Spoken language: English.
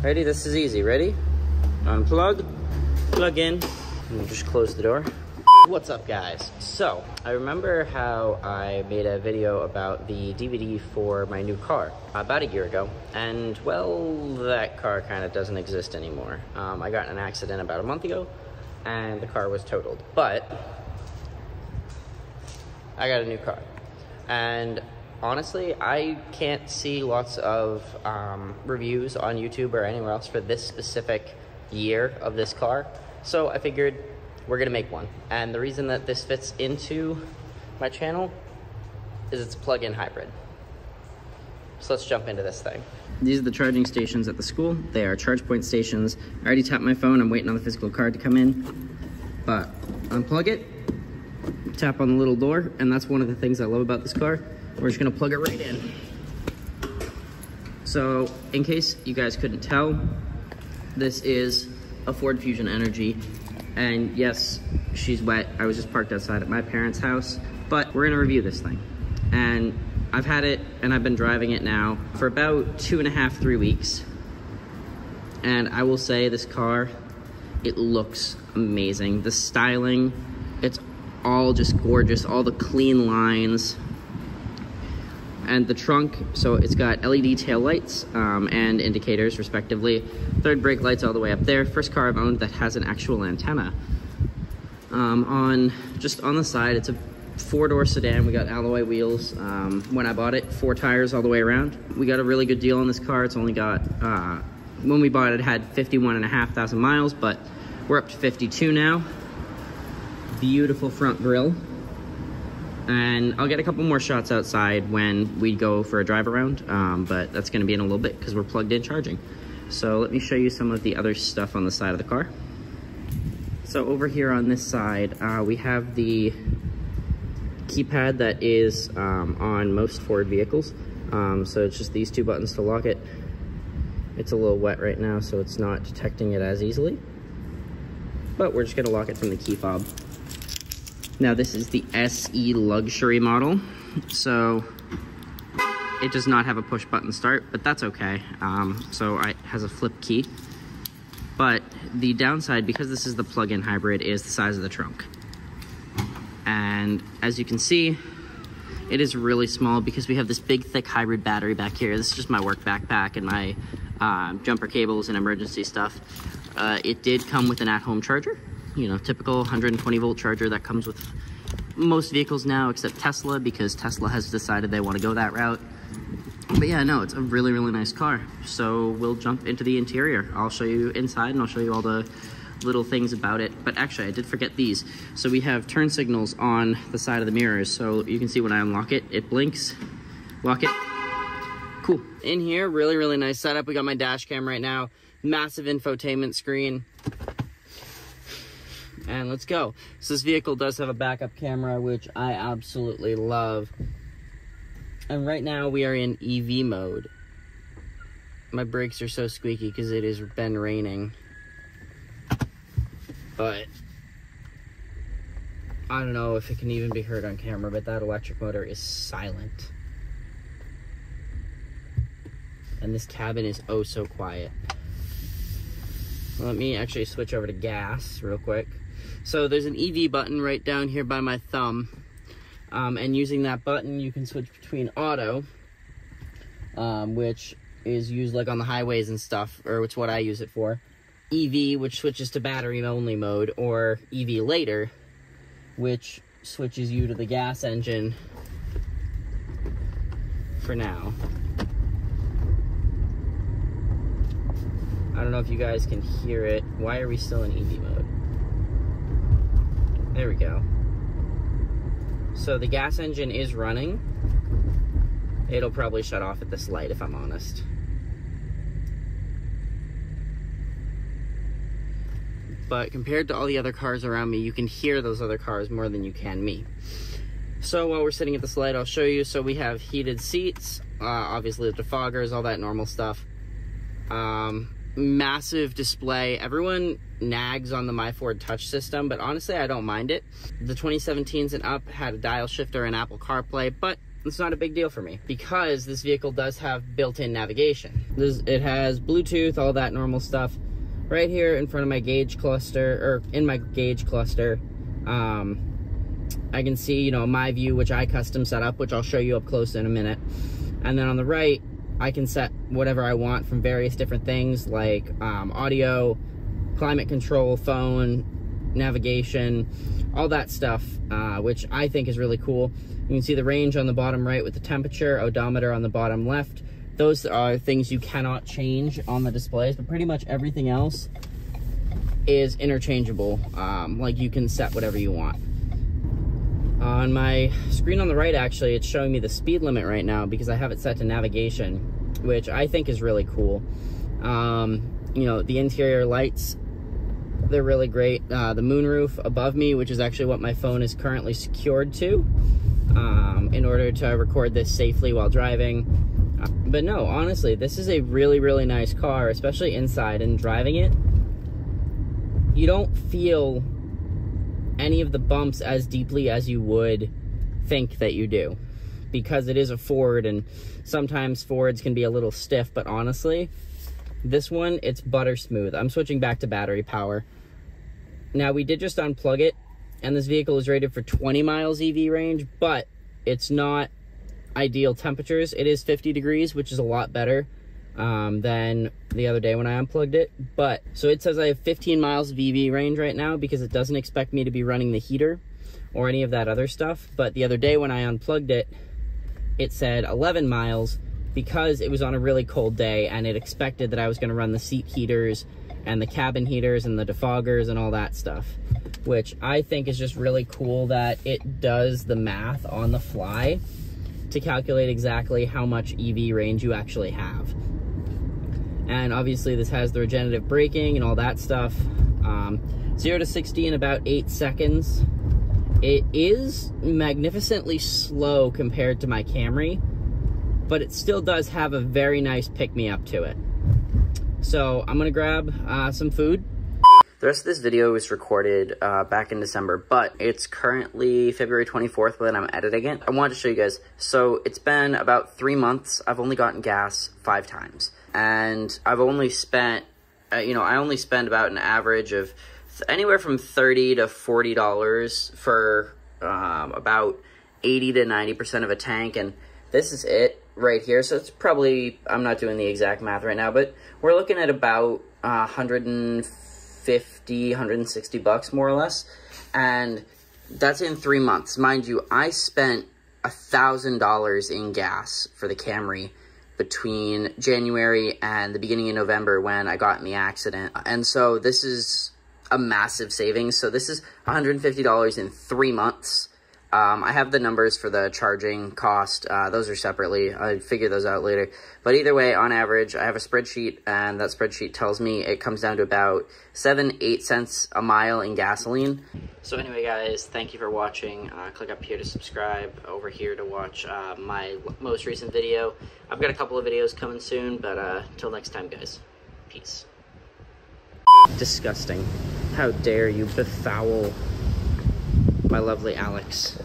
Ready? This is easy. Ready? Unplug, plug in, and we'll just close the door. What's up, guys? So, I remember how I made a video about the DVD for my new car about a year ago, and well, that car kind of doesn't exist anymore. I got in an accident about a month ago, and the car was totaled, but I got a new car. And honestly, I can't see lots of reviews on YouTube or anywhere else for this specific year of this car, so I figured we're gonna make one. And the reason that this fits into my channel is it's a plug-in hybrid. So let's jump into this thing. These are the charging stations at the school. They are charge point stations. I already tapped my phone. I'm waiting on the physical card to come in. But unplug it, tap on the little door, and that's one of the things I love about this car. We're just gonna plug it right in. So in case you guys couldn't tell, this is a Ford Fusion Energi. And yes, she's wet. I was just parked outside at my parents' house, but we're gonna review this thing. And I've had it and I've been driving it now for about 2.5, 3 weeks. And I will say this car, it looks amazing. The styling, it's all just gorgeous, all the clean lines. And the trunk, so it's got LED tail lights and indicators respectively. Third brake lights all the way up there. First car I've owned that has an actual antenna. Just on the side, it's a 4-door sedan. We got alloy wheels. When I bought it, 4 tires all the way around. We got a really good deal on this car. It's only got, when we bought it, it had 51,500 miles, but we're up to 52 now. Beautiful front grille. And I'll get a couple more shots outside when we go for a drive around, but that's gonna be in a little bit because we're plugged in charging. So let me show you some of the other stuff on the side of the car. So over here on this side, we have the keypad that is on most Ford vehicles. So it's just these 2 buttons to lock it. It's a little wet right now, so it's not detecting it as easily. But we're just gonna lock it from the key fob. Now this is the SE Luxury model, so it does not have a push button start, but that's okay. So it has a flip key. But the downside, because this is the plug-in hybrid, is the size of the trunk. And as you can see, it is really small because we have this big, thick hybrid battery back here. This is just my work backpack and my jumper cables and emergency stuff. It did come with an at-home charger. You know, typical 120 volt charger that comes with most vehicles now, except Tesla, because Tesla has decided they want to go that route. But yeah, no, it's a really, really nice car. So we'll jump into the interior. I'll show you inside and I'll show you all the little things about it. But actually, I did forget these. So we have turn signals on the side of the mirrors. So you can see when I unlock it, it blinks. Lock it. Cool. In here, really, really nice setup. We got my dash cam right now. Massive infotainment screen. And let's go. So this vehicle does have a backup camera, which I absolutely love. And right now we are in EV mode. My brakes are so squeaky because it has been raining. But I don't know if it can even be heard on camera, but that electric motor is silent. And this cabin is oh so quiet. Let me actually switch over to gas real quick. So there's an EV button right down here by my thumb. And using that button, you can switch between auto, which is used like on the highways and stuff, or it's what I use it for. EV, which switches to battery only mode, or EV later, which switches you to the gas engine for now. I don't know if you guys can hear it. Why are we still in EV mode? There we go. So the gas engine is running. It'll probably shut off at this light if I'm honest. But compared to all the other cars around me, you can hear those other cars more than you can me. So while we're sitting at this light, I'll show you. So we have heated seats, obviously the defoggers, all that normal stuff. Massive display. Everyone nags on the MyFord Touch system, but honestly I don't mind it. The 2017s and up had a dial shifter and Apple CarPlay, but it's not a big deal for me because this vehicle does have built-in navigation. It has Bluetooth, all that normal stuff. Right here in front of my gauge cluster, or in my gauge cluster, I can see, you know, my view, which I custom set up, which I'll show you up close in a minute. And then on the right, I can set whatever I want from various different things like audio, climate control, phone, navigation, all that stuff, which I think is really cool. You can see the range on the bottom right with the temperature, odometer on the bottom left. Those are things you cannot change on the displays, but pretty much everything else is interchangeable. Like you can set whatever you want. On my screen on the right, actually, it's showing me the speed limit right now because I have it set to navigation, which I think is really cool. You know, the interior lights, they're really great. The moonroof above me, which is actually what my phone is currently secured to, in order to record this safely while driving. But no, honestly, this is a really, really nice car, especially inside, and driving it, you don't feel any of the bumps as deeply as you would think that you do, because it is a Ford, and sometimes Fords can be a little stiff, but honestly, this one, it's butter smooth. I'm switching back to battery power. Now, we did just unplug it, and this vehicle is rated for 20 miles EV range, but it's not ideal temperatures. It is 50 degrees, which is a lot better than the other day when I unplugged it. But so it says I have 15 miles of EV range right now because it doesn't expect me to be running the heater or any of that other stuff. But the other day when I unplugged it, it said 11 miles because it was on a really cold day, and it expected that I was going to run the seat heaters and the cabin heaters and the defoggers and all that stuff, which I think is just really cool that it does the math on the fly to calculate exactly how much EV range you actually have. And obviously this has the regenerative braking and all that stuff. 0 to 60 in about 8 seconds. It is magnificently slow compared to my Camry, but it still does have a very nice pick-me-up to it. So I'm gonna grab some food. The rest of this video was recorded back in December, but it's currently February 24th when I'm editing it. I wanted to show you guys. So it's been about 3 months. I've only gotten gas 5 times. And I've only spent, you know, I only spend about an average of anywhere from $30 to $40 for about 80 to 90% of a tank. And this is it right here. So it's probably, I'm not doing the exact math right now, but we're looking at about 150, 160 bucks more or less, and that's in 3 months. Mind you, I spent $1,000 in gas for the Camry between January and the beginning of November when I got in the accident, and so this is a massive savings. So this is $150 in 3 months. I have the numbers for the charging cost. Those are separately. I figure those out later. But either way, on average, I have a spreadsheet, and that spreadsheet tells me it comes down to about 7-8 cents a mile in gasoline. So anyway, guys, thank you for watching. Click up here to subscribe, over here to watch my most recent video. I've got a couple of videos coming soon, but until next time, guys, peace. Disgusting. How dare you befoul my lovely Alex.